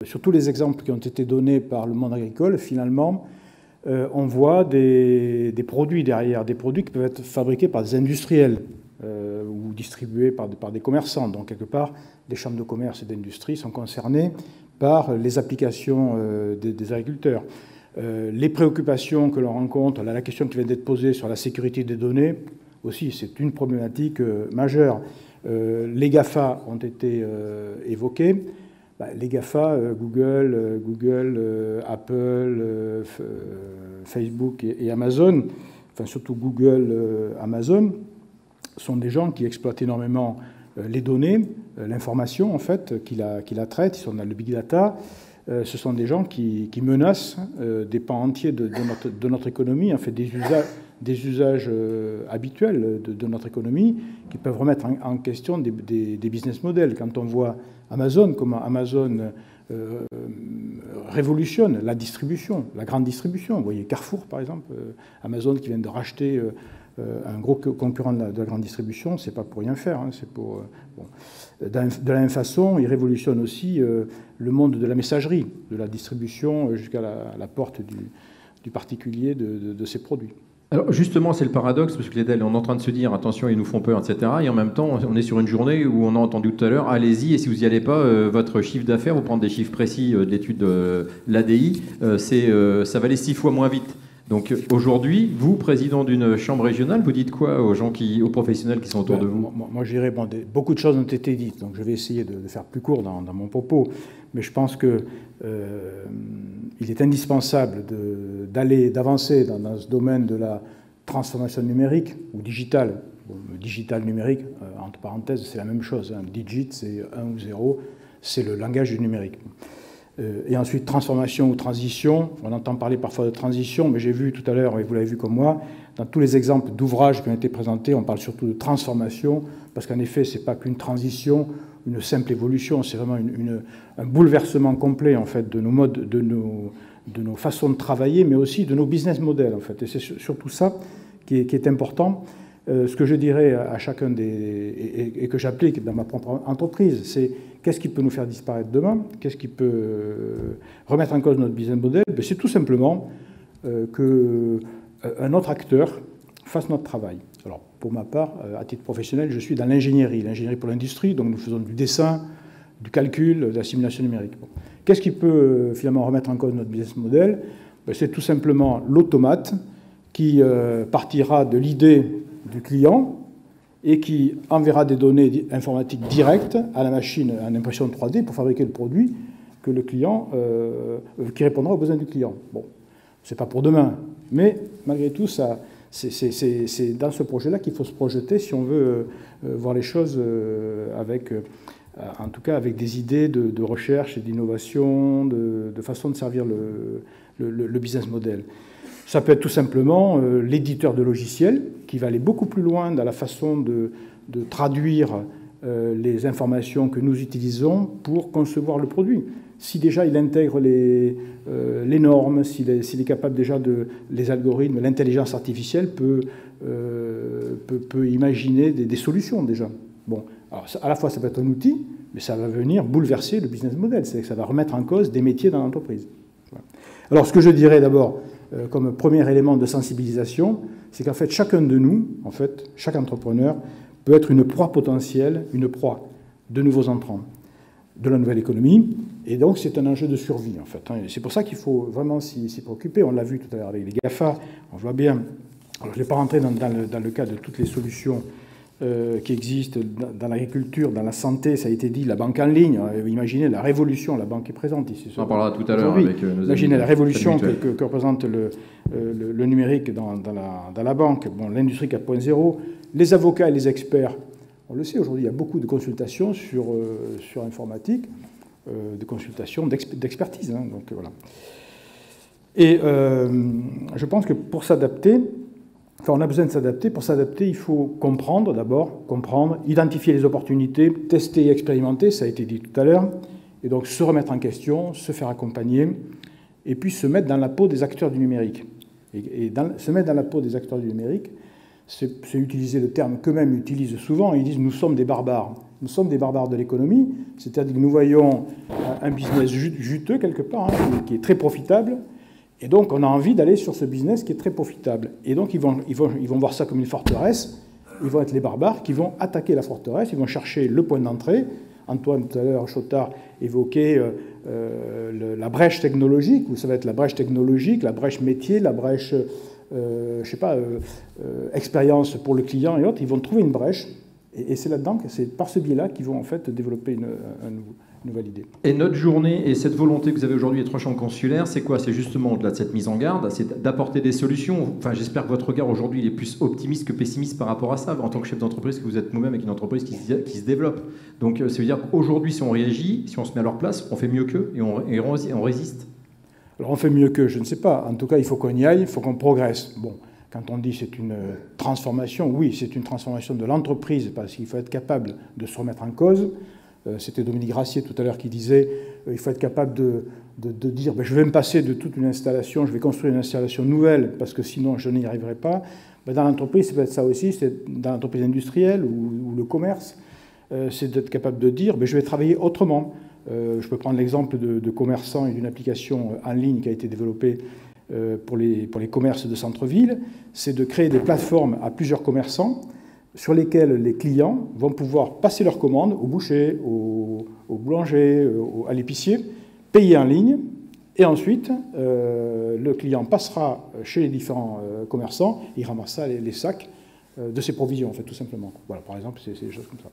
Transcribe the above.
Sur tous les exemples qui ont été donnés par le monde agricole, finalement, on voit des produits derrière, des produits qui peuvent être fabriqués par des industriels ou distribués par des commerçants. Donc, quelque part, les chambres de commerce et d'industrie sont concernées par les applications des agriculteurs. Les préoccupations que l'on rencontre, la question qui vient d'être posée sur la sécurité des données, aussi, c'est une problématique majeure. Les GAFA ont été évoqués. Les GAFA, Google, Apple, Facebook et Amazon, enfin surtout Google, Amazon, sont des gens qui exploitent énormément les données, l'information en fait, qui la traite, ils sont dans le big data. Ce sont des gens qui menacent des pans entiers de notre économie, en fait des usages habituels de notre économie, qui peuvent remettre en question des business models. Quand on voit Amazon, comment Amazon révolutionne la distribution, la grande distribution. Vous voyez Carrefour, par exemple, Amazon qui vient de racheter un gros concurrent de la grande distribution, c'est pas pour rien faire, hein, c'est pour... Bon. De la même façon, il révolutionne aussi le monde de la messagerie, de la distribution jusqu'à la porte du particulier de ses produits. Alors justement, c'est le paradoxe, parce que on est en train de se dire, attention, ils nous font peur, etc. Et en même temps, on est sur une journée où on a entendu tout à l'heure, allez-y, et si vous n'y allez pas, votre chiffre d'affaires, vous prenez des chiffres précis de l'étude de l'ADI, ça va aller 6 fois moins vite. Donc aujourd'hui, vous, président d'une chambre régionale, vous dites quoi aux professionnels qui sont autour de vous? Moi, je dirais, beaucoup de choses ont été dites, donc je vais essayer de faire plus court dans mon propos, mais je pense qu'il est indispensable d'avancer dans ce domaine de la transformation numérique ou digitale. Le digital numérique, entre parenthèses, c'est la même chose. Hein. Digit, c'est 1 ou 0, c'est le langage du numérique. Et ensuite, transformation ou transition. On entend parler parfois de transition, mais j'ai vu tout à l'heure, et vous l'avez vu comme moi, dans tous les exemples d'ouvrages qui ont été présentés, on parle surtout de transformation, parce qu'en effet, ce n'est pas qu'une transition, une simple évolution, c'est vraiment un bouleversement complet en fait, de nos modes, de nos façons de travailler, mais aussi de nos business models. En fait. Et c'est surtout ça qui est important. Ce que je dirais à chacun et que j'applique dans ma propre entreprise, c'est qu'est-ce qui peut nous faire disparaître demain? Qu'est-ce qui peut remettre en cause notre business model? C'est tout simplement qu'un autre acteur fasse notre travail. Alors, pour ma part, à titre professionnel, je suis dans l'ingénierie pour l'industrie, donc nous faisons du dessin, du calcul, de la simulation numérique. Bon. Qu'est-ce qui peut finalement remettre en cause notre business model? C'est tout simplement l'automate qui partira de l'idée du client et qui enverra des données informatiques directes à la machine en impression 3D pour fabriquer le produit que le client, qui répondra aux besoins du client. Bon, c'est pas pour demain, mais malgré tout, c'est dans ce projet-là qu'il faut se projeter si on veut voir les choses en tout cas avec des idées de recherche et d'innovation, de façon de servir le business model. Ça peut être tout simplement l'éditeur de logiciels qui va aller beaucoup plus loin dans la façon de traduire les informations que nous utilisons pour concevoir le produit. Si déjà il intègre les normes, s'il est capable déjà les algorithmes, l'intelligence artificielle peut imaginer des solutions déjà. Bon, alors à la fois ça peut être un outil, mais ça va venir bouleverser le business model, c'est-à-dire que ça va remettre en cause des métiers dans l'entreprise. Voilà. Alors ce que je dirais d'abord, comme premier élément de sensibilisation, c'est qu'en fait, chacun de nous, en fait, chaque entrepreneur, peut être une proie potentielle, une proie de nouveaux entrants de la nouvelle économie. Et donc, c'est un enjeu de survie, en fait. C'est pour ça qu'il faut vraiment s'y préoccuper. On l'a vu tout à l'heure avec les GAFA, on voit bien. Alors, je ne vais pas rentrer dans le cas de toutes les solutions qui existent dans l'agriculture, dans la santé, ça a été dit, la banque en ligne. Imaginez la révolution, la banque est présente ici. On en parlera tout à l'heure avec nos amis. Imaginez la révolution que représente le numérique dans la banque, bon, l'industrie 4.0, les avocats et les experts. On le sait, aujourd'hui, il y a beaucoup de consultations sur informatique, des consultations d'expertise. Hein, donc, voilà. Et je pense que pour s'adapter, enfin, on a besoin de s'adapter. Pour s'adapter, il faut comprendre d'abord, identifier les opportunités, tester et expérimenter, ça a été dit tout à l'heure, et donc se remettre en question, se faire accompagner, et puis se mettre dans la peau des acteurs du numérique. Se mettre dans la peau des acteurs du numérique, c'est utiliser le terme qu'eux-mêmes utilisent souvent. Ils disent « nous sommes des barbares ». Nous sommes des barbares de l'économie, c'est-à-dire que nous voyons un business juteux quelque part, hein, qui est très profitable, et donc on a envie d'aller sur ce business qui est très profitable. Et donc ils vont voir ça comme une forteresse, ils vont être les barbares qui vont attaquer la forteresse, ils vont chercher le point d'entrée. Antoine, tout à l'heure, Chotard évoquait la brèche technologique, où ça va être la brèche technologique, la brèche métier, la brèche, je sais pas, expérience pour le client et autres. Ils vont trouver une brèche. Et c'est là-dedans, c'est par ce biais-là qu'ils vont en fait développer une nouvelle idée. Et notre journée et cette volonté que vous avez aujourd'hui, les 3 chambres consulaires, c'est quoi? C'est justement au-delà de cette mise en garde, c'est d'apporter des solutions. Enfin, j'espère que votre regard aujourd'hui il est plus optimiste que pessimiste par rapport à ça, en tant que chef d'entreprise que vous êtes vous-même avec une entreprise qui se développe. Donc, ça veut dire qu'aujourd'hui, si on réagit, si on se met à leur place, on fait mieux qu'eux et on résiste. Alors, on fait mieux qu'eux, je ne sais pas. En tout cas, il faut qu'on y aille, il faut qu'on progresse. Bon. Quand on dit c'est une transformation, oui, c'est une transformation de l'entreprise parce qu'il faut être capable de se remettre en cause. C'était Dominique Grassier tout à l'heure qui disait il faut être capable de dire je vais me passer de toute une installation, je vais construire une installation nouvelle parce que sinon je n'y arriverai pas. Dans l'entreprise, c'est peut-être ça aussi, c'est dans l'entreprise industrielle ou le commerce, c'est d'être capable de dire je vais travailler autrement. Je peux prendre l'exemple de commerçants et d'une application en ligne qui a été développée pour les commerces de centre-ville, c'est de créer des plateformes à plusieurs commerçants sur lesquels les clients vont pouvoir passer leurs commandes au boucher, au boulanger, à l'épicier, payer en ligne, et ensuite le client passera chez les différents commerçants, il ramassera les sacs de ses provisions, en fait, tout simplement. Voilà, par exemple, c'est des choses comme ça.